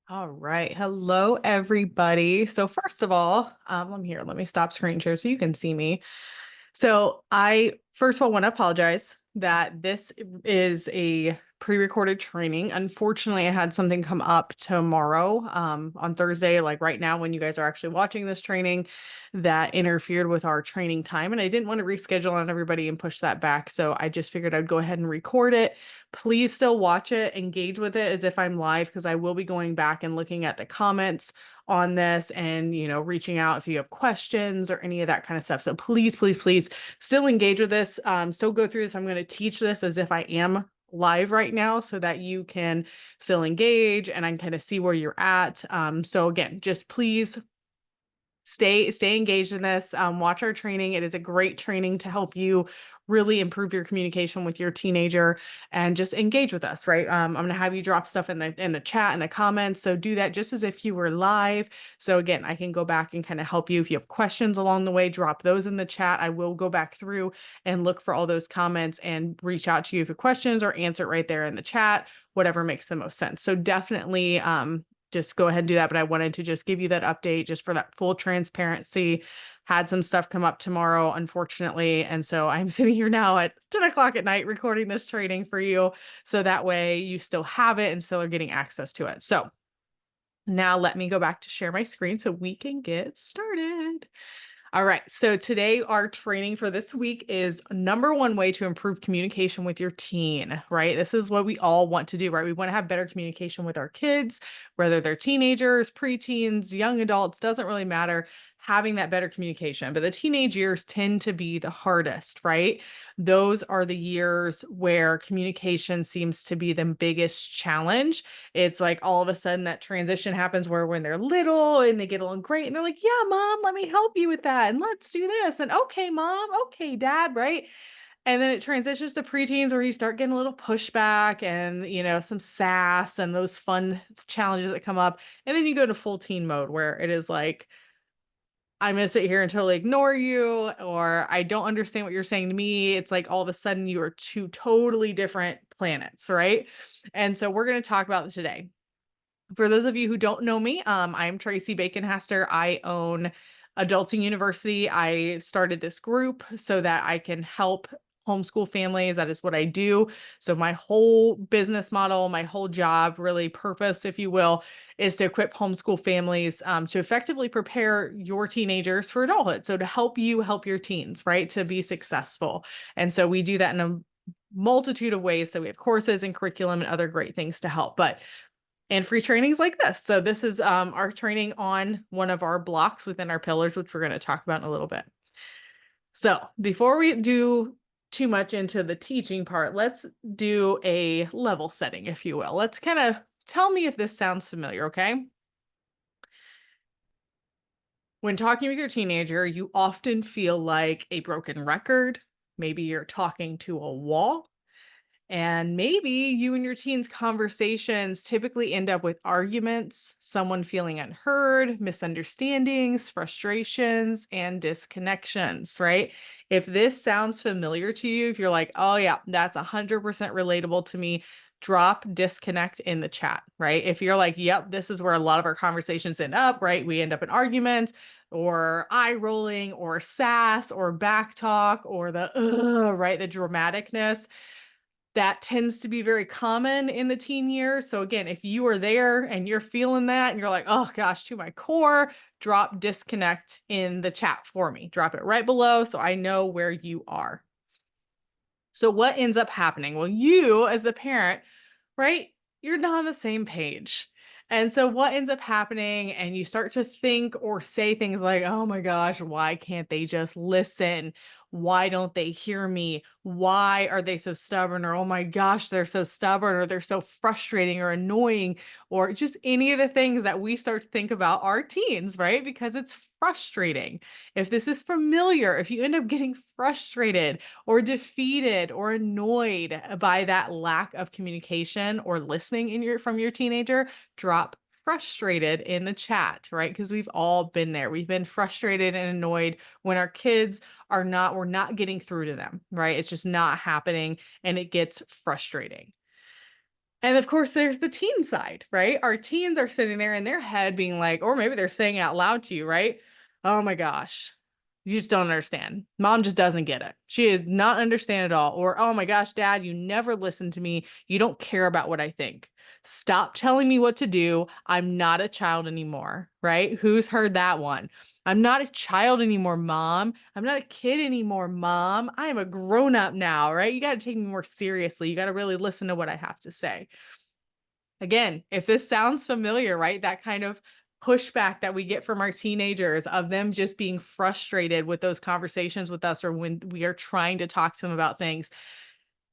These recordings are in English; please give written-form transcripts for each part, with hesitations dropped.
All right. Hello, everybody. So first of all, let me stop screen share so you can see me. So I first of all want to apologize that this is a pre-recorded training. Unfortunately, I had something come up tomorrow, on Thursday, like right now when you guys are actually watching this training, that interfered with our training time. And I didn't want to reschedule on everybody and push that back. So I just figured I'd go ahead and record it. Please still watch it, engage with it as if I'm live, because I will be going back and looking at the comments on this and, reaching out if you have questions or any of that kind of stuff. So please, please, please still engage with this. Still go through this. I'm going to teach this as if I am live right now so that you can still engage and I can kind of see where you're at. So again, just please stay engaged in this. Watch our training. It is a great training to help you really improve your communication with your teenager and just engage with us, right? I'm going to have you drop stuff in the chat and the comments. So do that just as if you were live. So again, I can go back and kind of help you. If you have questions along the way, drop those in the chat. I will go back through and look for all those comments and reach out to you if you have questions or answer it right there in the chat, whatever makes the most sense. So definitely just go ahead and do that. But I wanted to just give you that update just for that full transparency. Had some stuff come up tomorrow, unfortunately. And so I'm sitting here now at 10 o'clock at night recording this training for you. So that way you still have it and still are getting access to it. So now let me go back to share my screen so we can get started. All right. So today our training for this week is number one way to improve communication with your teen, right? This is what we all want to do, right? We want to have better communication with our kids, whether they're teenagers, preteens, young adults, doesn't really matter, having that better communication. But the teenage years tend to be the hardest, right? Those are the years where communication seems to be the biggest challenge. It's like all of a sudden that transition happens where when they're little and they get along great and they're like, yeah, mom, let me help you with that. And let's do this. And okay, mom, okay, dad, right? And then it transitions to preteens where you start getting a little pushback and, some sass and those fun challenges that come up. And then you go to full teen mode where it is like, I'm going to sit here and totally ignore you, or I don't understand what you're saying to me. It's like all of a sudden you are two totally different planets, right? And so we're going to talk about it today. For those of you who don't know me, I'm Tracy Bacon-Haster. I own Adulting University. I started this group so that I can help homeschool families. That is what I do. So my whole business model, my whole job, really purpose, if you will, is to equip homeschool families to effectively prepare your teenagers for adulthood. So to help you help your teens, right, to be successful. And so we do that in a multitude of ways. So we have courses and curriculum and other great things to help. But and free trainings like this. So this is our training on one of our blocks within our pillars, which we're going to talk about in a little bit. So before we do too much into the teaching part, let's do a level setting, if you will. Let's kind of tell me if this sounds familiar, okay? When talking with your teenager, you often feel like a broken record. Maybe you're talking to a wall. And maybe you and your teen's conversations typically end up with arguments, someone feeling unheard, misunderstandings, frustrations, and disconnections, right? If this sounds familiar to you, if you're like, oh yeah, that's 100% relatable to me, drop disconnect in the chat, right? If you're like, yep, this is where a lot of our conversations end up, right? We end up in arguments or eye rolling or sass or back talk or right? The dramaticness that tends to be very common in the teen years. So again, if you are there and you're feeling that and you're like, oh gosh, to my core, drop disconnect in the chat for me. Drop it right below so I know where you are. So what ends up happening? Well, you as the parent, right? You're not on the same page. And so what ends up happening, and you start to think or say things like, oh my gosh, why can't they just listen? Why don't they hear me? Why are they so stubborn? Or, oh my gosh, they're so stubborn, or they're so frustrating or annoying, or just any of the things that we start to think about our teens, right? Because it's frustrating. If this is familiar, if you end up getting frustrated or defeated or annoyed by that lack of communication or listening from your teenager, drop frustrated in the chat, right? Because we've all been there. We've been frustrated and annoyed when our kids we're not getting through to them, right? It's just not happening and it gets frustrating. And of course, there's the teen side, right? Our teens are sitting there in their head being like, or maybe they're saying it out loud to you, right? Oh my gosh, you just don't understand. Mom just doesn't get it. She does not understand at all. Or, oh my gosh, dad, you never listen to me. You don't care about what I think. Stop telling me what to do. I'm not a child anymore, right? Who's heard that one? I'm not a child anymore, mom. I'm not a kid anymore, mom. I am a grown up now, right? You got to take me more seriously. You got to really listen to what I have to say. Again, if this sounds familiar, right? That kind of pushback that we get from our teenagers of them just being frustrated with those conversations with us or when we are trying to talk to them about things.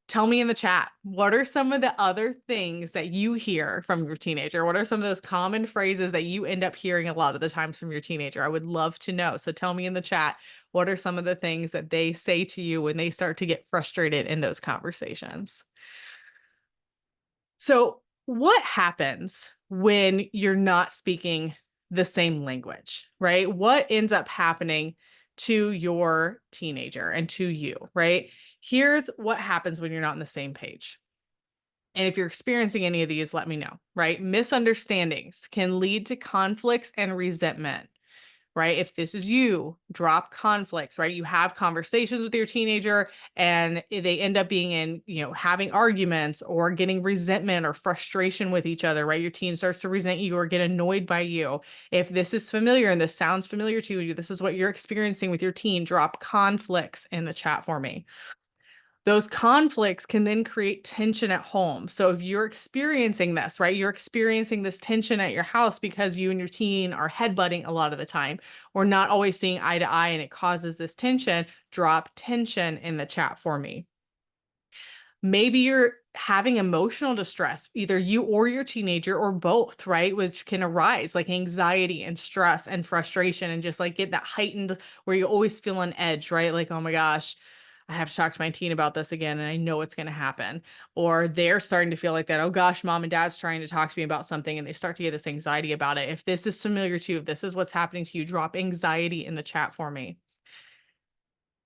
Tell me in the chat, what are some of the other things that you hear from your teenager? What are some of those common phrases that you end up hearing a lot of the times from your teenager? I would love to know. So tell me in the chat, what are some of the things that they say to you when they start to get frustrated in those conversations? So, what happens when you're not speaking the same language, right? What ends up happening to your teenager and to you, right? Here's what happens when you're not on the same page. And if you're experiencing any of these, let me know, right? Misunderstandings can lead to conflicts and resentment, right? If this is you, drop conflicts, right? You have conversations with your teenager and they end up being in, having arguments or getting resentment or frustration with each other, right? Your teen starts to resent you or get annoyed by you. If this is familiar and this sounds familiar to you, this is what you're experiencing with your teen, drop conflicts in the chat for me. Those conflicts can then create tension at home. So if you're experiencing this, right, you're experiencing this tension at your house because you and your teen are headbutting a lot of the time or not always seeing eye to eye and it causes this tension, drop tension in the chat for me. Maybe you're having emotional distress, either you or your teenager or both, right? Which can arise like anxiety and stress and frustration and just like get that heightened where you always feel on edge, right? Like, oh my gosh, I have to talk to my teen about this again and I know it's going to happen. Or they're starting to feel like that, oh gosh, mom and dad's trying to talk to me about something and they start to get this anxiety about it. If this is familiar to you, if this is what's happening to you, drop anxiety in the chat for me.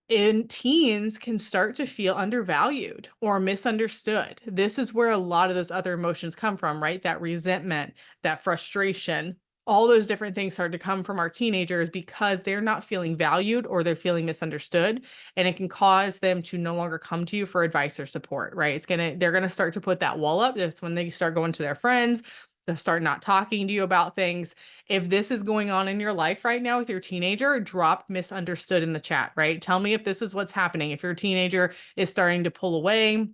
And teens can start to feel undervalued or misunderstood. This is where a lot of those other emotions come from, right? That resentment, that frustration, all those different things start to come from our teenagers because they're not feeling valued or they're feeling misunderstood. And it can cause them to no longer come to you for advice or support, right? They're gonna start to put that wall up. That's when they start going to their friends. They'll start not talking to you about things. If this is going on in your life right now with your teenager, drop misunderstood in the chat, right? Tell me if this is what's happening. If your teenager is starting to pull away,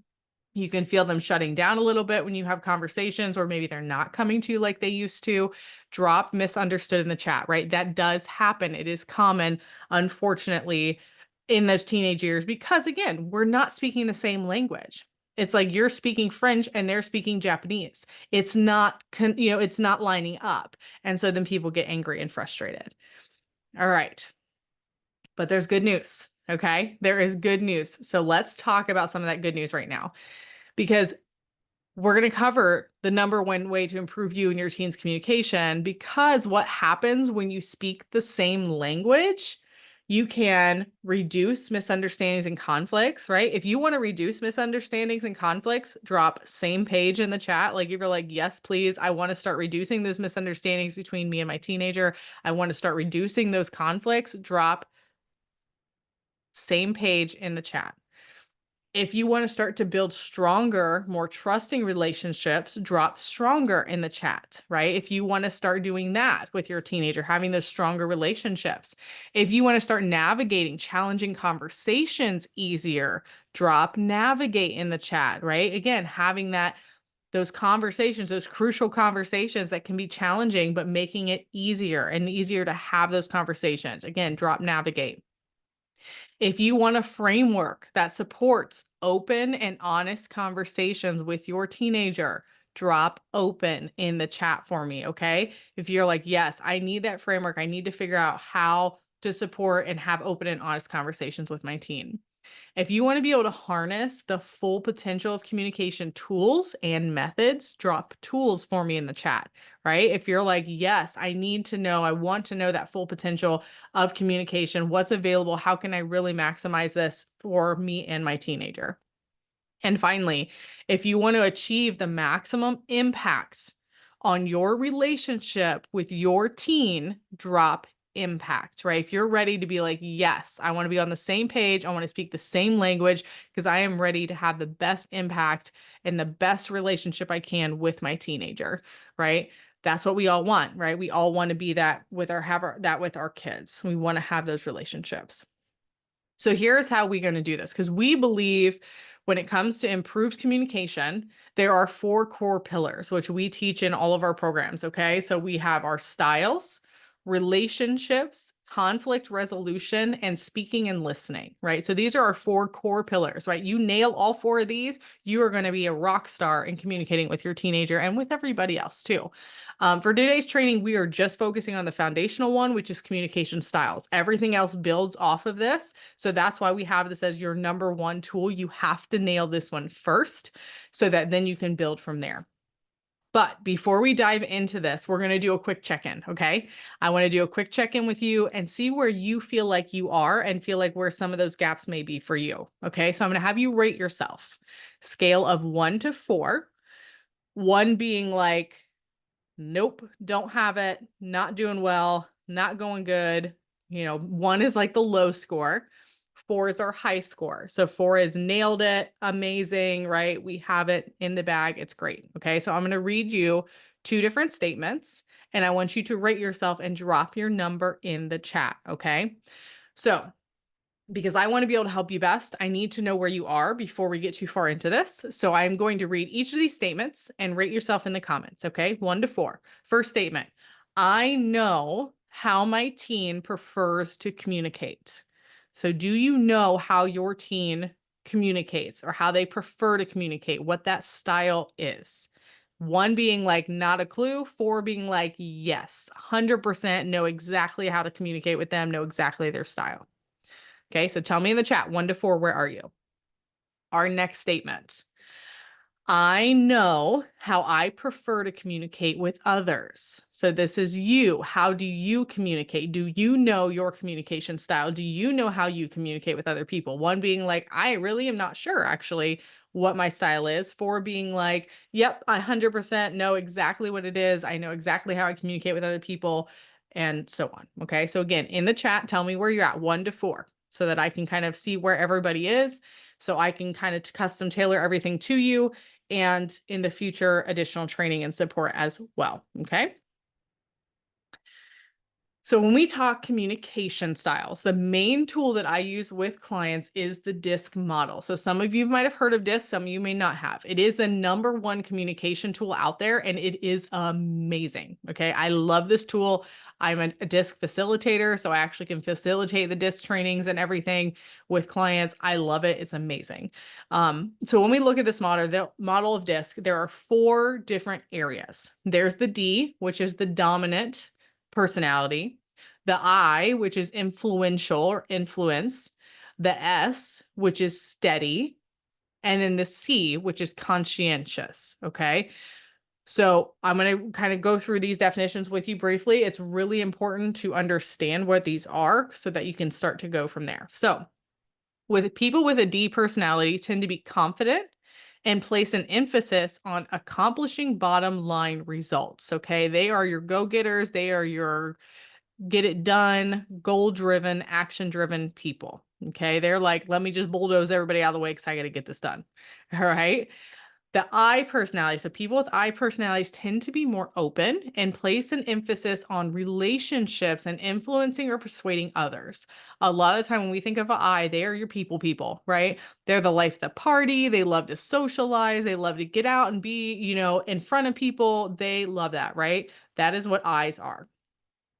you can feel them shutting down a little bit when you have conversations, or maybe they're not coming to you like they used to. Drop misunderstood in the chat, right? That does happen. It is common, unfortunately, in those teenage years because, again, we're not speaking the same language. It's like you're speaking French and they're speaking Japanese. It's not, it's not lining up. And so then people get angry and frustrated. All right. But there's good news. Okay. There is good news. So let's talk about some of that good news right now because we're going to cover the number one way to improve you and your teen's communication because what happens when you speak the same language, you can reduce misunderstandings and conflicts, right? If you want to reduce misunderstandings and conflicts, drop same page in the chat. Like if you're like, yes, please, I want to start reducing those misunderstandings between me and my teenager. I want to start reducing those conflicts, drop same page in the chat. If you want to start to build stronger, more trusting relationships, drop stronger in the chat, right? If you want to start doing that with your teenager, having those stronger relationships. If you want to start navigating challenging conversations easier, drop navigate in the chat, right? Again, having those conversations, those crucial conversations that can be challenging, but making it easier and easier to have those conversations. Again, drop navigate. If you want a framework that supports open and honest conversations with your teenager, drop open in the chat for me, okay? If you're like, yes, I need that framework. I need to figure out how to support and have open and honest conversations with my teen. If you want to be able to harness the full potential of communication tools and methods, drop tools for me in the chat, right? If you're like, yes, I need to know, I want to know that full potential of communication, what's available, how can I really maximize this for me and my teenager? And finally, if you want to achieve the maximum impact on your relationship with your teen, drop impact, right? If you're ready to be like, yes, I want to be on the same page, I want to speak the same language because I am ready to have the best impact and the best relationship I can with my teenager, right? That's what we all want, right? We all want to be that with that with our kids. We want to have those relationships. So here's how we're going to do this, because we believe when it comes to improved communication, there are 4 core pillars, which we teach in all of our programs. Okay. So we have our styles, relationships, conflict resolution, and speaking and listening, right? So these are our 4 core pillars, right? You nail all 4 of these, you are going to be a rock star in communicating with your teenager and with everybody else too. For today's training, we are just focusing on the foundational one, which is communication styles. Everything else builds off of this. So that's why we have this as your number 1 tool. You have to nail this one first so that then you can build from there. But before we dive into this, we're going to do a quick check-in, okay? I want to do a quick check-in with you and see where you feel like you are and feel like where some of those gaps may be for you, okay? So I'm going to have you rate yourself. Scale of 1 to 4. 1 being like, nope, don't have it, not doing well, not going good. 1 is like the low score. 4 is our high score. So 4 is nailed it, amazing, right? We have it in the bag. It's great. Okay. So I'm going to read you 2 different statements and I want you to rate yourself and drop your number in the chat. Okay. So because I want to be able to help you best, I need to know where you are before we get too far into this. So I'm going to read each of these statements and rate yourself in the comments, okay? 1 to 4. First statement, I know how my teen prefers to communicate. So do you know how your teen communicates or how they prefer to communicate, what that style is? 1 being like, not a clue. 4 being like, yes, 100% know exactly how to communicate with them, know exactly their style. Okay, so tell me in the chat, 1 to 4, where are you? Our next statement. I know how I prefer to communicate with others. So this is you. How do you communicate? Do you know your communication style? Do you know how you communicate with other people? 1 being like, I really am not sure actually what my style is. 4 being like, yep, I 100% know exactly what it is. I know exactly how I communicate with other people and so on. Okay, so again, in the chat, tell me where you're at, 1 to 4, so that I can kind of see where everybody is. So I can kind of custom tailor everything to you and in the future, additional training and support as well, okay? So when we talk communication styles, the main tool that I use with clients is the DISC model. So some of you might have heard of DISC, some of you may not have. It is the number 1 communication tool out there and it is amazing, okay? I love this tool. I'm a DISC facilitator, so I actually can facilitate the DISC trainings and everything with clients. I love it. It's amazing. So when we look at this model, the model of DISC, there are 4 different areas. There's the D, which is the dominant personality, the I, which is influential or influence, the S, which is steady, and then the C, which is conscientious. Okay. So I'm going to kind of go through these definitions with you briefly. It's really important to understand what these are so that you can start to go from there. So with people with a D personality tend to be confident and place an emphasis on accomplishing bottom line results. Okay. They are your go-getters. They are your get it done, goal-driven, action-driven people. Okay. They're like, let me just bulldoze everybody out of the way because I got to get this done. All right. The I personality. So people with I personalities tend to be more open and place an emphasis on relationships and influencing or persuading others. A lot of the time when we think of I, they are your people, right? They're the life of the party. They love to socialize. They love to get out and be, in front of people. They love that, right? That is what I's are.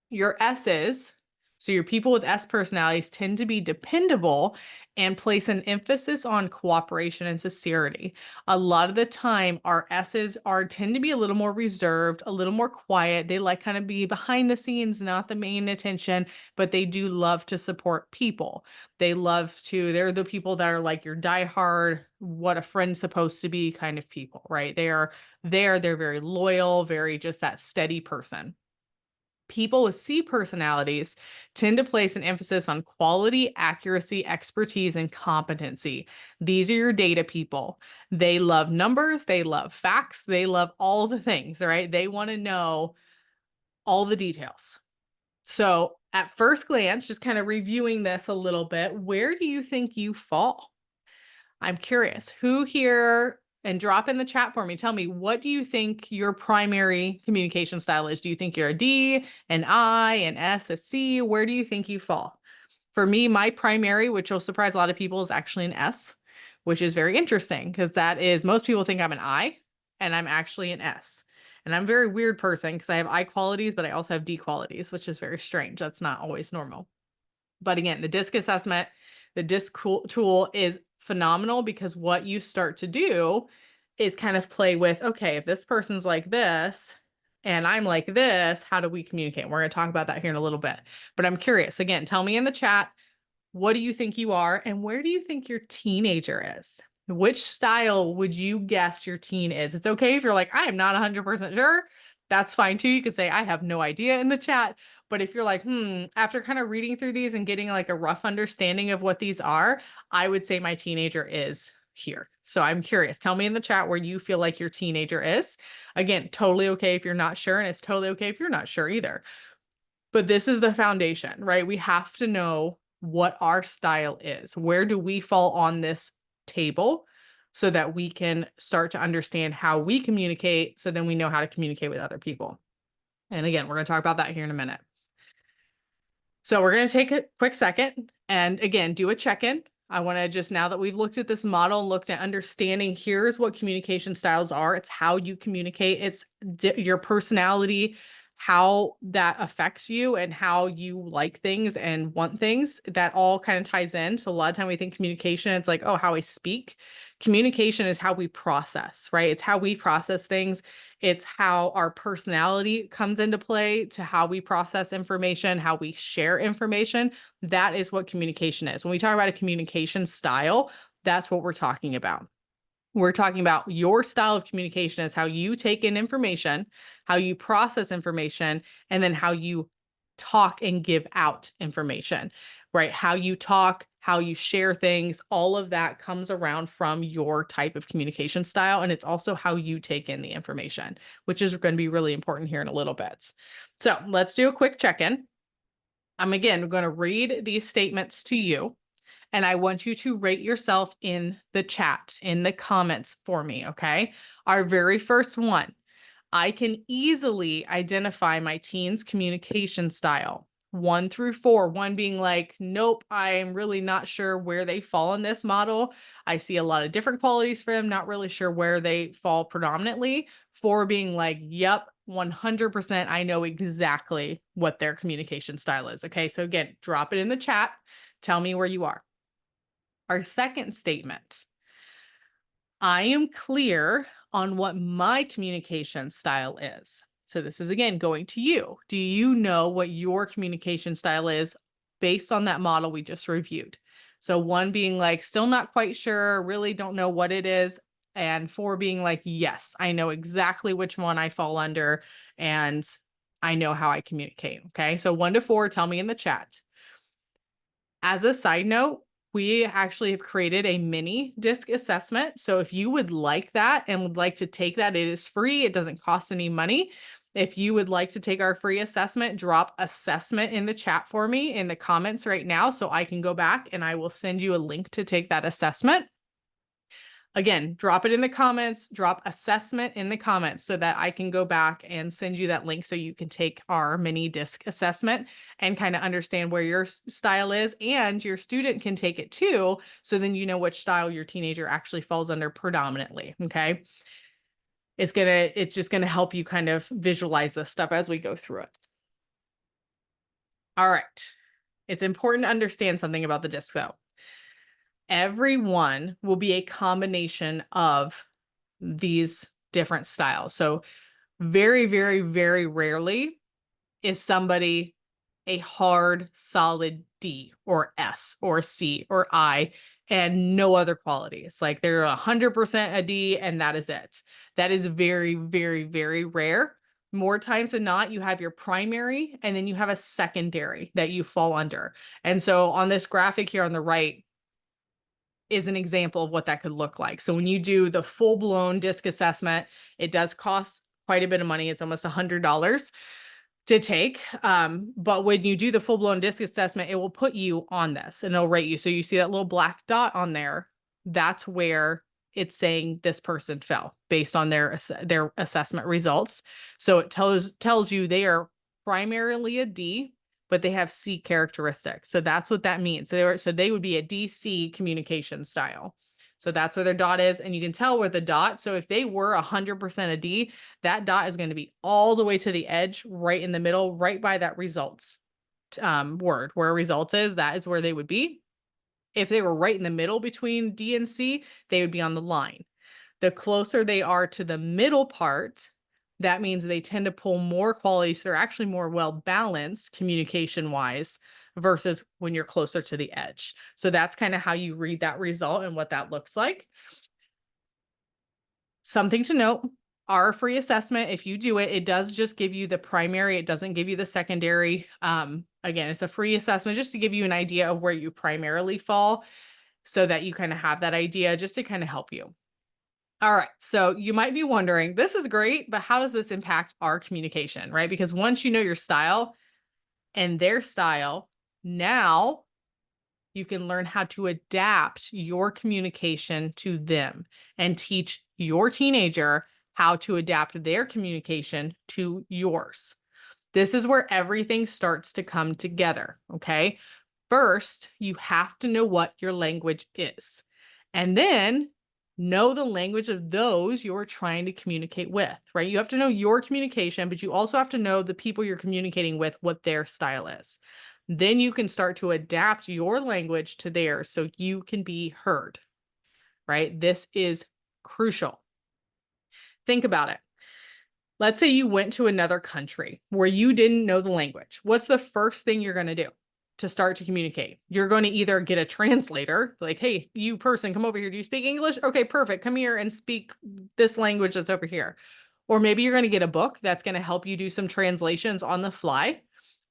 Your S's, so your people with S personalities tend to be dependable and place an emphasis on cooperation and sincerity. A lot of the time, our S's tend to be a little more reserved, a little more quiet. They like kind of be behind the scenes, not the main attention, but they do love to support people. They're the people that are like your diehard, what a friend's supposed to be kind of people, right? They're very loyal, very just that steady person. People with C personalities tend to place an emphasis on quality, accuracy, expertise, and competency. These are your data people. They love numbers, they love facts, they love all the things, right? They want to know all the details. So, at first glance, just kind of reviewing this a little bit, where do you think you fall? I'm curious, who here, and drop in the chat for me. Tell me, what do you think your primary communication style is? Do you think you're a D, an I, an S, a C? Where do you think you fall? For me, my primary, which will surprise a lot of people, is actually an S, which is very interesting because that is, most people think I'm an I and I'm actually an S. And I'm a very weird person because I have I qualities, but I also have D qualities, which is very strange. That's not always normal. But again, the DISC assessment, the DISC tool is phenomenal because what you start to do is kind of play with, okay, if this person's like this and I'm like this, how do we communicate? We're going to talk about that here in a little bit. But I'm curious, again, tell me in the chat, what do you think you are? And where do you think your teenager is? Which style would you guess your teen is? It's okay if you're like, I am not 100% sure. That's fine too. You could say, I have no idea in the chat. But if you're like, after kind of reading through these and getting like a rough understanding of what these are, I would say my teenager is here. So I'm curious. Tell me in the chat where you feel like your teenager is. Again, totally okay if you're not sure, and it's totally okay if you're not sure either. But this is the foundation, right? We have to know what our style is. Where do we fall on this table so that we can start to understand how we communicate, so then we know how to communicate with other people. And again, we're going to talk about that here in a minute. So we're going to take a quick second and again, do a check-in. I want to just, now that we've looked at this model and looked at understanding, here's what communication styles are. It's how you communicate. It's your personality, how that affects you and how you like things and want things. That all kind of ties in. So a lot of time we think communication, it's like, oh, how I speak. Communication is how we process, right? It's how we process things. It's how our personality comes into play to how we process information, how we share information. That is what communication is. When we talk about a communication style, that's what we're talking about. We're talking about your style of communication is how you take in information, how you process information, and then how you talk and give out information, right? How you talk, how you share things, all of that comes around from your type of communication style. And it's also how you take in the information, which is going to be really important here in a little bit. So let's do a quick check-in. I'm again going to read these statements to you. And I want you to rate yourself in the chat, in the comments for me, okay? Our very first one, I can easily identify my teen's communication style. 1 through 4, 1 being like, nope, I'm really not sure where they fall in this model. I see a lot of different qualities for them, not really sure where they fall predominantly. 4 being like, yep, 100%, I know exactly what their communication style is. Okay, so again, drop it in the chat. Tell me where you are. Our second statement, I am clear on what my communication style is. So this is again going to you. Do you know what your communication style is based on that model we just reviewed? So 1 being like, still not quite sure, really don't know what it is. And 4 being like, yes, I know exactly which one I fall under and I know how I communicate. Okay, so 1 to 4, tell me in the chat. As a side note, we actually have created a mini DISC assessment. So if you would like that and would like to take that, it is free. It doesn't cost any money. If you would like to take our free assessment, drop assessment in the chat for me in the comments right now so I can go back and I will send you a link to take that assessment. Again, drop it in the comments, drop assessment in the comments so that I can go back and send you that link so you can take our mini DISC assessment and kind of understand where your style is, and your student can take it too. So then you know which style your teenager actually falls under predominantly. Okay. It's just going to help you kind of visualize this stuff as we go through it. All right. It's important to understand something about the DISC though. Everyone will be a combination of these different styles. So very, very, very rarely is somebody a hard, solid D or S or C or I and no other qualities. Like they're 100% a D and that is it. That is very, very, very rare. More times than not, you have your primary and then you have a secondary that you fall under. And so on this graphic here on the right is an example of what that could look like. So when you do the full-blown disc assessment, it does cost quite a bit of money. It's almost $100 to take. But when you do the full-blown disc assessment, it will put you on this and it'll rate you. So you see that little black dot on there. That's where it's saying this person fell based on their assessment results. So it tells you they are primarily a D, but they have C characteristics. So that's what that means. So they would be a DC communication style. So that's where their dot is. And you can tell where the dot. So if they were 100% a D, that dot is going to be all the way to the edge, right in the middle, right by that results word where results is. That is where they would be. If they were right in the middle between D and C, they would be on the line. The closer they are to the middle part, that means they tend to pull more qualities. They're actually more well-balanced communication-wise versus when you're closer to the edge. So that's kind of how you read that result and what that looks like. Something to note, our free assessment, if you do it, it does just give you the primary. It doesn't give you the secondary. Again, it's a free assessment just to give you an idea of where you primarily fall so that you kind of have that idea just to kind of help you. All right. So you might be wondering, this is great, but how does this impact our communication, right? Because once you know your style and their style, now you can learn how to adapt your communication to them and teach your teenager how to adapt their communication to yours. This is where everything starts to come together, okay? First, you have to know what your language is, and then know the language of those you're trying to communicate with, right? You have to know your communication, but you also have to know the people you're communicating with, what their style is. Then you can start to adapt your language to theirs so you can be heard, right? This is crucial. Think about it. Let's say you went to another country where you didn't know the language. What's the first thing you're going to do to start to communicate? You're going to either get a translator, like, hey, you person, come over here. Do you speak English? Okay, perfect. Come here and speak this language that's over here. Or maybe you're going to get a book that's going to help you do some translations on the fly.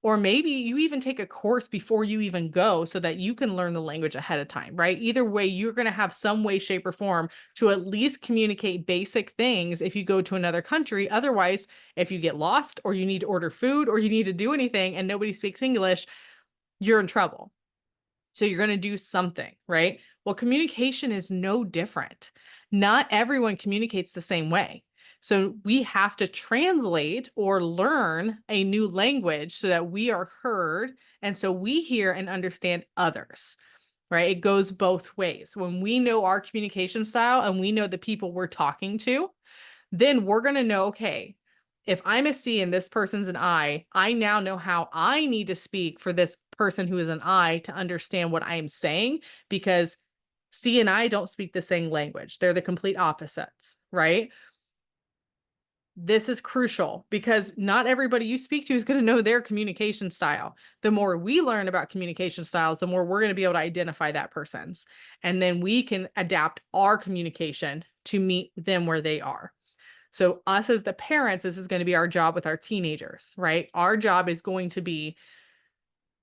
Or maybe you even take a course before you even go so that you can learn the language ahead of time, right? Either way, you're going to have some way, shape, or form to at least communicate basic things if you go to another country. Otherwise, if you get lost or you need to order food or you need to do anything and nobody speaks English, you're in trouble. So you're going to do something, right? Well, communication is no different. Not everyone communicates the same way. So we have to translate or learn a new language so that we are heard. And so we hear and understand others, right? It goes both ways. When we know our communication style and we know the people we're talking to, then we're going to know, okay, if I'm a C and this person's an I now know how I need to speak for this person who is an I to understand what I'm saying, because C and I don't speak the same language. They're the complete opposites, right? This is crucial because not everybody you speak to is going to know their communication style. The more we learn about communication styles, the more we're going to be able to identify that person's. And then we can adapt our communication to meet them where they are. So us as the parents, this is going to be our job with our teenagers, right? Our job is going to be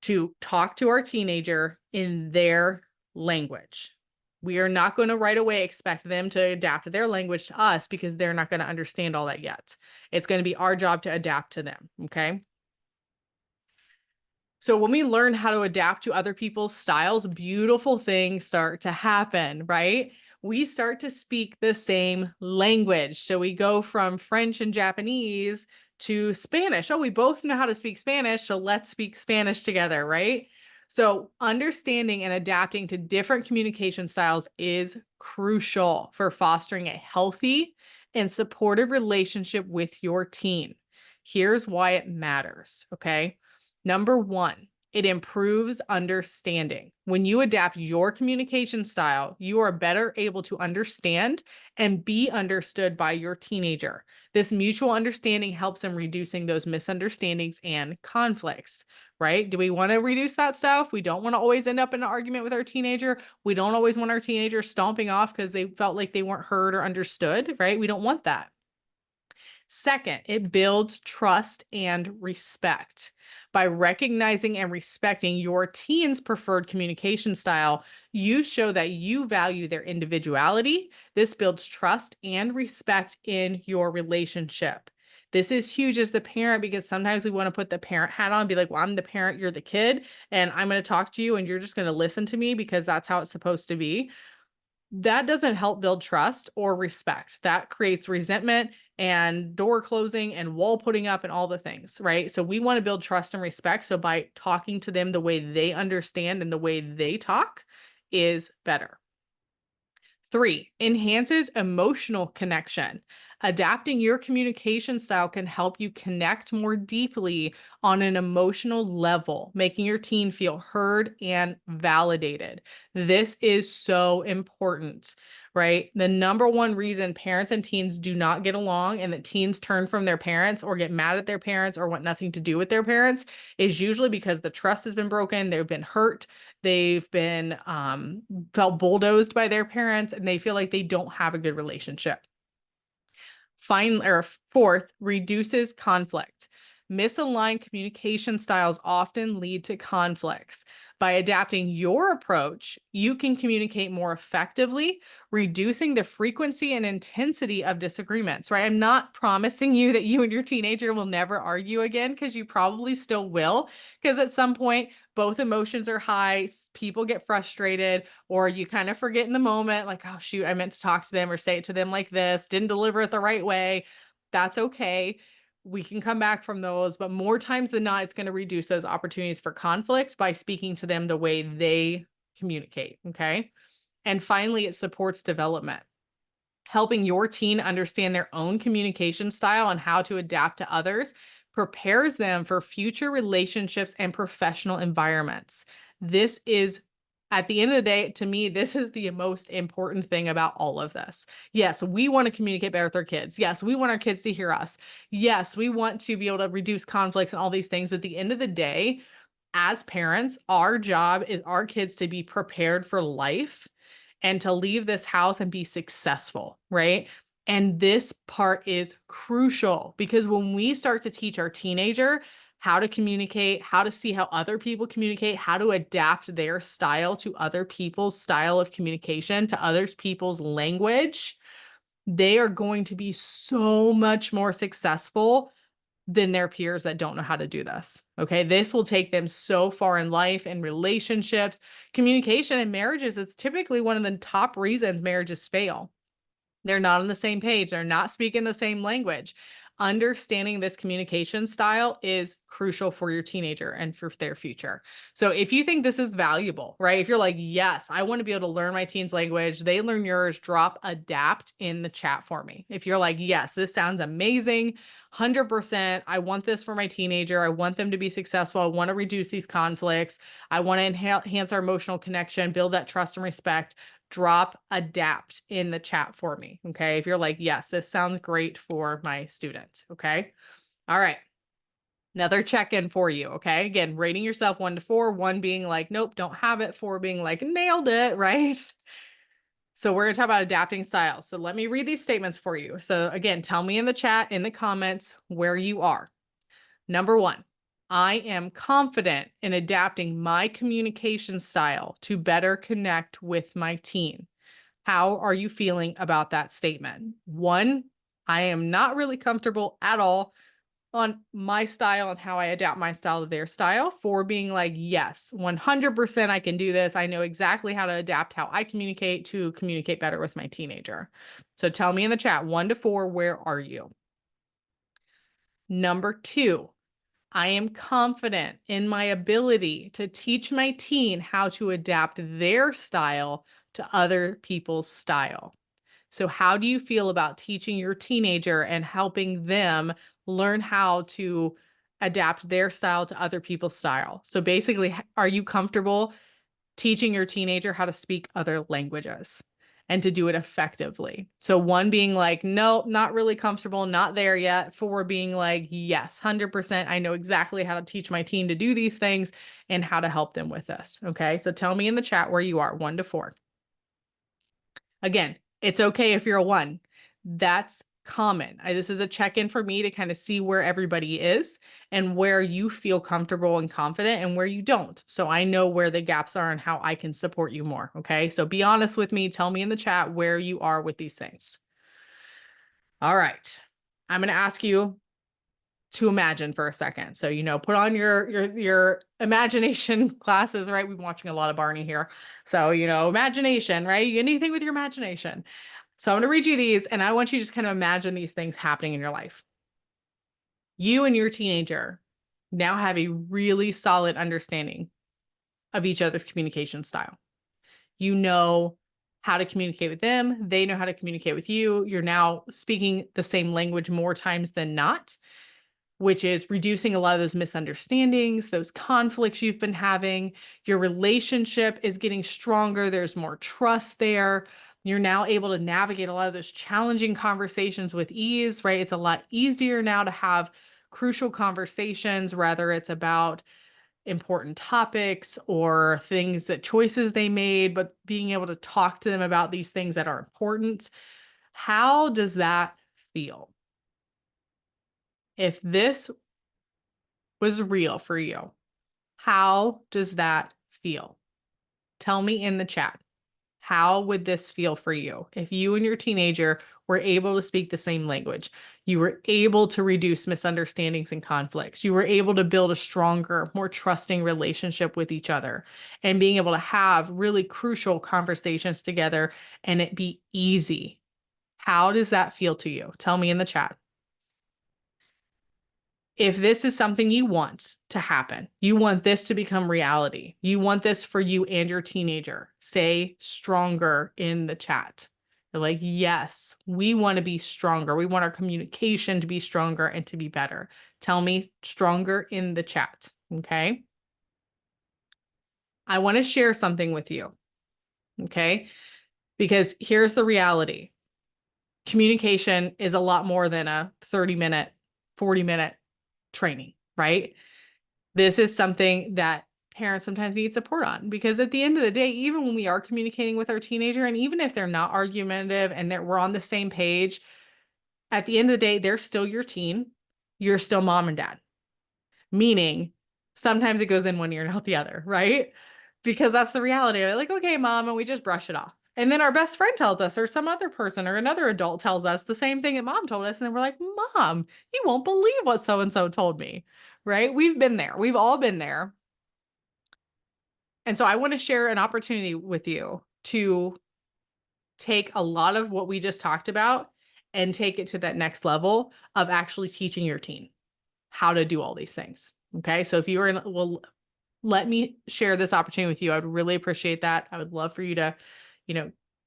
to talk to our teenager in their language. We are not going to right away expect them to adapt their language to us because they're not going to understand all that yet. It's going to be our job to adapt to them, okay? So when we learn how to adapt to other people's styles, beautiful things start to happen, right? We start to speak the same language. So we go from French and Japanese to Spanish. Oh, we both know how to speak Spanish, so let's speak Spanish together, right? So understanding and adapting to different communication styles is crucial for fostering a healthy and supportive relationship with your teen. Here's why it matters, okay? Number one, it improves understanding. When you adapt your communication style, you are better able to understand and be understood by your teenager. This mutual understanding helps in reducing those misunderstandings and conflicts, right? Do we want to reduce that stuff? We don't want to always end up in an argument with our teenager. We don't always want our teenager stomping off because they felt like they weren't heard or understood, right? We don't want that. Second, it builds trust and respect. By recognizing and respecting your teen's preferred communication style, you show that you value their individuality. This builds trust and respect in your relationship. This is huge as the parent because sometimes we want to put the parent hat on and be like, well, I'm the parent, you're the kid, and I'm going to talk to you and you're just going to listen to me because that's how it's supposed to be. That doesn't help build trust or respect. That creates resentment and door closing and wall putting up and all the things, right? So we want to build trust and respect. So by talking to them the way they understand and the way they talk is better. 3, enhances emotional connection. Adapting your communication style can help you connect more deeply on an emotional level, making your teen feel heard and validated. This is so important, right? The number one reason parents and teens do not get along and that teens turn from their parents or get mad at their parents or want nothing to do with their parents is usually because the trust has been broken, they've been hurt, they've been felt bulldozed by their parents, and they feel like they don't have a good relationship. Fourth, reduces conflict. Misaligned communication styles often lead to conflicts. By adapting your approach, you can communicate more effectively, reducing the frequency and intensity of disagreements, right? I'm not promising you that you and your teenager will never argue again because you probably still will, because at some point, both emotions are high, people get frustrated, or you kind of forget in the moment, like, oh, shoot, I meant to talk to them or say it to them like this, didn't deliver it the right way. That's okay. We can come back from those, but more times than not, it's going to reduce those opportunities for conflict by speaking to them the way they communicate. Okay. And finally, it supports development. Helping your teen understand their own communication style and how to adapt to others prepares them for future relationships and professional environments. This is, at the end of the day, to me, this is the most important thing about all of this. Yes, we want to communicate better with our kids. Yes, we want our kids to hear us. Yes, we want to be able to reduce conflicts and all these things. But at the end of the day, as parents, our job is our kids to be prepared for life and to leave this house and be successful, right? And this part is crucial because when we start to teach our teenager how to communicate, how to see how other people communicate, how to adapt their style to other people's style of communication, to other people's language, they are going to be so much more successful than their peers that don't know how to do this. Okay. This will take them so far in life and relationships. Communication in marriages is typically one of the top reasons marriages fail. They're not on the same page. They're not speaking the same language. Understanding this communication style is crucial for your teenager and for their future. So if you think this is valuable, right? If you're like, yes, I want to be able to learn my teen's language, they learn yours, drop adapt in the chat for me. If you're like, yes, this sounds amazing, 100%. I want this for my teenager. I want them to be successful. I want to reduce these conflicts. I want to enhance our emotional connection, build that trust and respect. Drop adapt in the chat for me. Okay. If you're like, yes, this sounds great for my student. Okay. All right. Another check-in for you. Okay. Again, rating yourself 1 to 4, 1 being like, nope, don't have it, 4 being like, nailed it. Right. So we're going to talk about adapting styles. So let me read these statements for you. So again, tell me in the chat, in the comments where you are. Number 1, I am confident in adapting my communication style to better connect with my teen. How are you feeling about that statement? 1, I am not really comfortable at all on my style and how I adapt my style to their style. 4 being like, yes, 100% I can do this. I know exactly how to adapt how I communicate to communicate better with my teenager. So tell me in the chat, 1 to 4, where are you? Number 2, I am confident in my ability to teach my teen how to adapt their style to other people's style. So how do you feel about teaching your teenager and helping them learn how to adapt their style to other people's style? So basically, are you comfortable teaching your teenager how to speak other languages and to do it effectively? So 1 being like, no, not really comfortable, not there yet. 4 being like, yes, 100%. I know exactly how to teach my teen to do these things and how to help them with this. Okay. So tell me in the chat where you are, 1 to 4. Again, it's okay if you're a 1. That's common. This is a check-in for me to kind of see where everybody is and where you feel comfortable and confident and where you don't. So I know where the gaps are and how I can support you more. Okay. So be honest with me. Tell me in the chat where you are with these things. All right. I'm going to ask you to imagine for a second. So, put on your imagination glasses, right? We've been watching a lot of Barney here. So, imagination, right? Anything with your imagination. So I'm going to read you these, and I want you to just kind of imagine these things happening in your life. You and your teenager now have a really solid understanding of each other's communication style. You know how to communicate with them. They know how to communicate with you. You're now speaking the same language more times than not, which is reducing a lot of those misunderstandings, those conflicts you've been having. Your relationship is getting stronger. There's more trust there. You're now able to navigate a lot of those challenging conversations with ease, right? It's a lot easier now to have crucial conversations, whether it's about important topics or things that choices they made, but being able to talk to them about these things that are important. How does that feel? If this was real for you, how does that feel? Tell me in the chat. How would this feel for you if you and your teenager were able to speak the same language? You were able to reduce misunderstandings and conflicts. You were able to build a stronger, more trusting relationship with each other and being able to have really crucial conversations together and it be easy. How does that feel to you? Tell me in the chat. If this is something you want to happen, you want this to become reality, you want this for you and your teenager, say stronger in the chat. They're like, yes, we want to be stronger. We want our communication to be stronger and to be better. Tell me stronger in the chat. Okay. I want to share something with you. Okay. Because here's the reality. Communication is a lot more than a 30-minute, 40-minute training, right? This is something that parents sometimes need support on because at the end of the day, even when we are communicating with our teenager, and even if they're not argumentative and that we're on the same page, at the end of the day, they're still your teen. You're still mom and dad. Meaning sometimes it goes in one ear and out the other, right? Because that's the reality of it. Like, okay, mom, and we just brush it off. And then our best friend tells us, or some other person or another adult tells us the same thing that mom told us. And then we're like, Mom, you won't believe what so-and-so told me, right? We've been there. We've all been there. And so I want to share an opportunity with you to take a lot of what we just talked about and take it to that next level of actually teaching your teen how to do all these things. Okay. So if you are in, well, let me share this opportunity with you. I would really appreciate that. I would love for you to,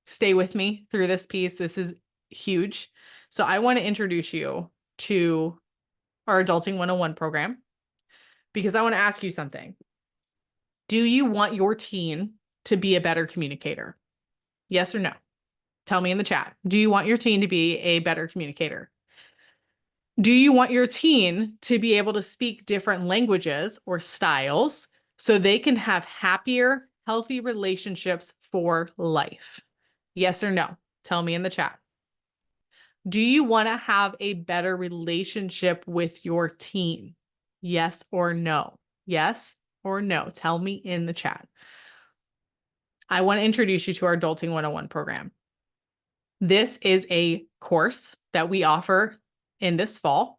stay with me through this piece. This is huge. So I want to introduce you to our Adulting 101 program because I want to ask you something. Do you want your teen to be a better communicator? Yes or no? Tell me in the chat. Do you want your teen to be a better communicator? Do you want your teen to be able to speak different languages or styles so they can have happier, healthy relationships for life? Yes or no? Tell me in the chat. Do you want to have a better relationship with your teen? Yes or no? Yes or no? Tell me in the chat. I want to introduce you to our Adulting 101 program. This is a course that we offer in this fall.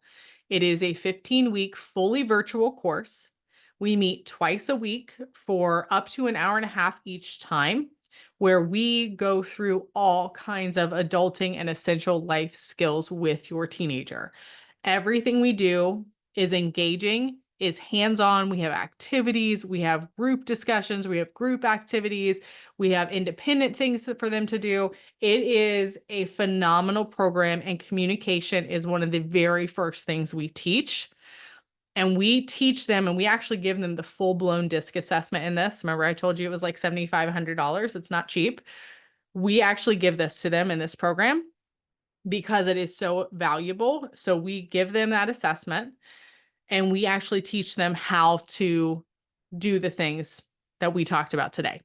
It is a 15-week fully virtual course. We meet twice a week for up to an hour and a half each time, where we go through all kinds of adulting and essential life skills with your teenager. Everything we do is engaging, is hands-on. We have activities, we have group discussions, we have group activities, we have independent things for them to do. It is a phenomenal program, and communication is one of the very first things we teach. And we teach them, and we actually give them the full-blown DISC assessment in this. Remember, I told you it was like $7,500. It's not cheap. We actually give this to them in this program because it is so valuable. So we give them that assessment, and we actually teach them how to do the things that we talked about today.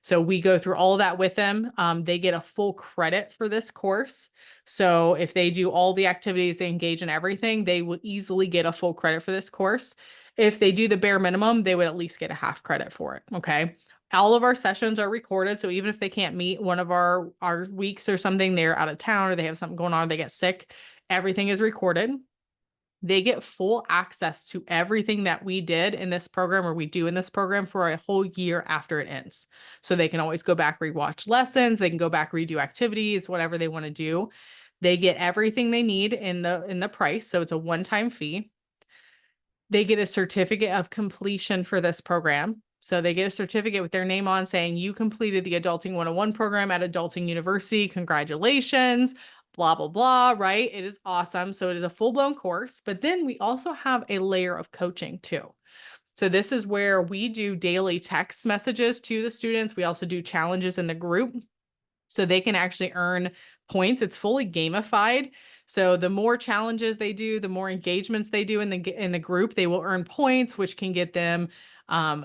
So we go through all of that with them. They get a full credit for this course. So if they do all the activities, they engage in everything, they will easily get a full credit for this course. If they do the bare minimum, they would at least get a half credit for it. Okay. All of our sessions are recorded. So even if they can't meet one of our weeks or something, they're out of town or they have something going on, or they get sick, everything is recorded. They get full access to everything that we did in this program or we do in this program for a whole year after it ends. So they can always go back, rewatch lessons, they can go back, redo activities, whatever they want to do. They get everything they need in the price. So it's a one-time fee. They get a certificate of completion for this program. So they get a certificate with their name on saying you completed the Adulting 101 program at Adulting University. Congratulations, blah, blah, blah, right? It is awesome. So it is a full-blown course, but then we also have a layer of coaching too. So this is where we do daily text messages to the students. We also do challenges in the group so they can actually earn points. It's fully gamified. So the more challenges they do, the more engagements they do in the group, they will earn points, which can get them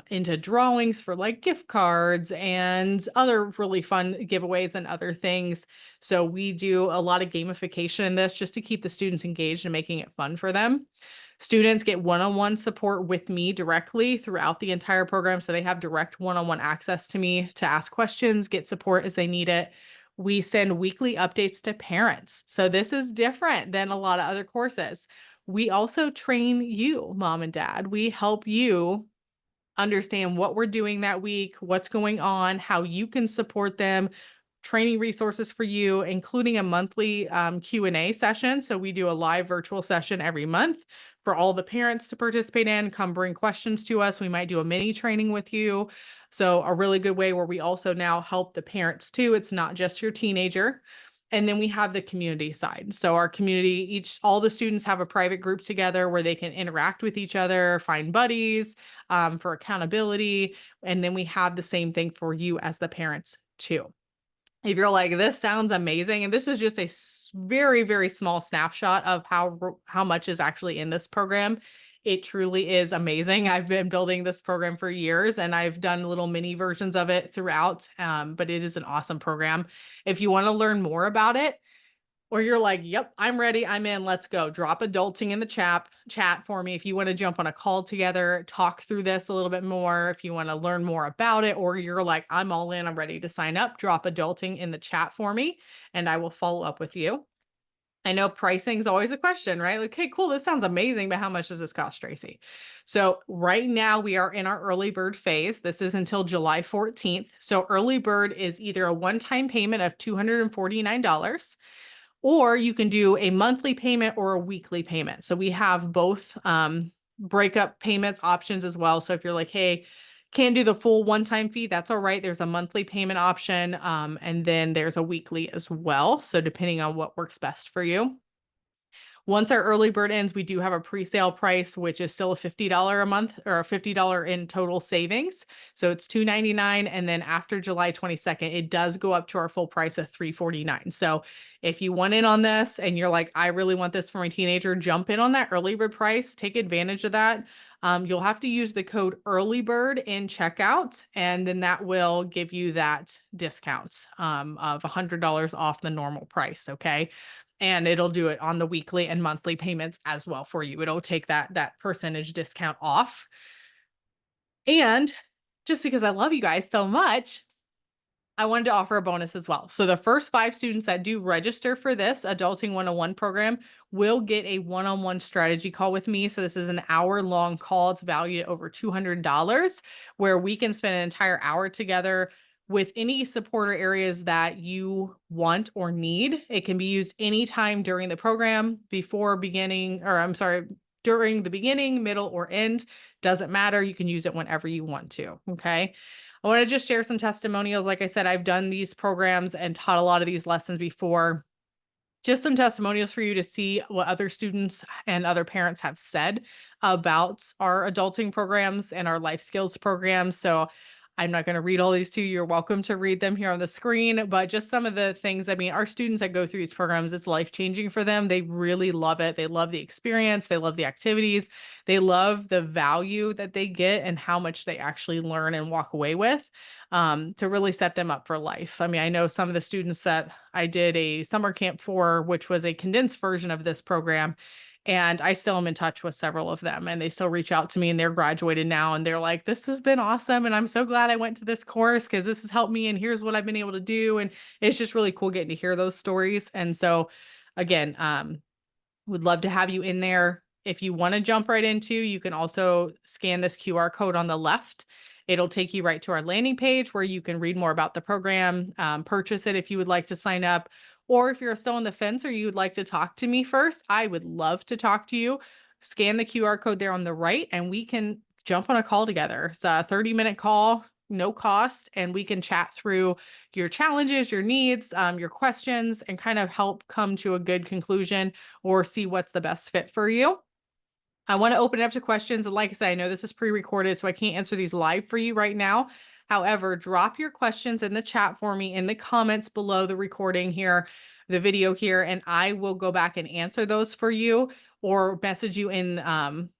into drawings for like gift cards and other really fun giveaways and other things. So we do a lot of gamification in this just to keep the students engaged and making it fun for them. Students get one-on-one support with me directly throughout the entire program. So they have direct one-on-one access to me to ask questions, get support as they need it. We send weekly updates to parents. So this is different than a lot of other courses. We also train you, mom and dad. We help you understand what we're doing that week, what's going on, how you can support them, training resources for you, including a monthly Q&A session. So we do a live virtual session every month for all the parents to participate in, come bring questions to us. We might do a mini training with you. So a really good way where we also now help the parents too. It's not just your teenager. And then we have the community side. So our community, all the students have a private group together where they can interact with each other, find buddies for accountability. And then we have the same thing for you as the parents too. If you're like, this sounds amazing, and this is just a very, very small snapshot of how much is actually in this program. It truly is amazing. I've been building this program for years and I've done little mini versions of it throughout, but it is an awesome program. If you want to learn more about it, or you're like, yep, I'm ready, I'm in, let's go. Drop adulting in the chat for me. If you want to jump on a call together, talk through this a little bit more. If you want to learn more about it, or you're like, I'm all in, I'm ready to sign up, drop adulting in the chat for me and I will follow up with you. I know pricing is always a question, right? Like, okay, cool, this sounds amazing, but how much does this cost, Tracy? So right now we are in our early bird phase. This is until July 14th. So early bird is either a one-time payment of $249, or you can do a monthly payment or a weekly payment. So we have both breakup payments options as well. So if you're like, hey, can't do the full one-time fee, that's all right. There's a monthly payment option. And then there's a weekly as well. So depending on what works best for you. Once our early bird ends, we do have a pre-sale price, which is still a $50 a month or a $50 in total savings. So it's $299. And then after July 22nd, it does go up to our full price of $349. So if you want in on this and you're like, I really want this for my teenager, jump in on that early bird price, take advantage of that. You'll have to use the code earlybird in checkout, and then that will give you that discount of $100 off the normal price. Okay. And it'll do it on the weekly and monthly payments as well for you. It'll take that percentage discount off. And just because I love you guys so much, I wanted to offer a bonus as well. So the first 5 students that do register for this Adulting 101 program will get a one-on-one strategy call with me. So this is an hour-long call. It's valued at over $200, where we can spend an entire hour together with any supporter areas that you want or need. It can be used anytime during the program, during the beginning, middle, or end. Doesn't matter. You can use it whenever you want to. Okay. I want to just share some testimonials. Like I said, I've done these programs and taught a lot of these lessons before. Just some testimonials for you to see what other students and other parents have said about our adulting programs and our life skills programs. So I'm not going to read all these to you. You're welcome to read them here on the screen, but just some of the things, I mean, our students that go through these programs, it's life-changing for them. They really love it. They love the experience. They love the activities. They love the value that they get and how much they actually learn and walk away with, to really set them up for life. I mean, I know some of the students that I did a summer camp for, which was a condensed version of this program, and I still am in touch with several of them, and they still reach out to me, and they're graduated now, and they're like, this has been awesome. And I'm so glad I went to this course because this has helped me. And here's what I've been able to do. And it's just really cool getting to hear those stories. And so again, would love to have you in there. If you want to jump right into, you can also scan this QR code on the left. It'll take you right to our landing page where you can read more about the program, purchase it if you would like to sign up, or if you're still on the fence or you would like to talk to me first, I would love to talk to you. Scan the QR code there on the right and we can jump on a call together. It's a 30-minute call, no cost, and we can chat through your challenges, your needs, your questions, and kind of help come to a good conclusion or see what's the best fit for you. I want to open it up to questions. And like I said, I know this is pre-recorded, so I can't answer these live for you right now. However, drop your questions in the chat for me in the comments below the recording here, the video here, and I will go back and answer those for you or message you in on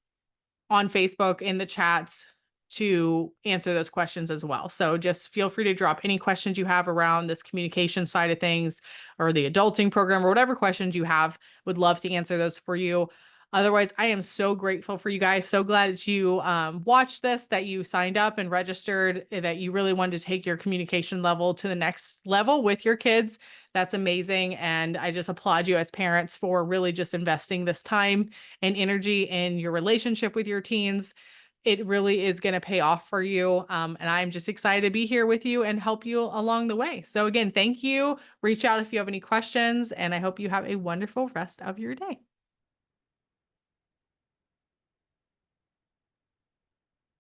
Facebook in the chats to answer those questions as well. So just feel free to drop any questions you have around this communication side of things or the adulting program or whatever questions you have. Would love to answer those for you. Otherwise, I am so grateful for you guys. So glad that you watched this, that you signed up and registered, that you really wanted to take your communication level to the next level with your kids. That's amazing. And I just applaud you as parents for really just investing this time and energy in your relationship with your teens. It really is going to pay off for you. And I'm just excited to be here with you and help you along the way. So again, thank you. Reach out if you have any questions, and I hope you have a wonderful rest of your day.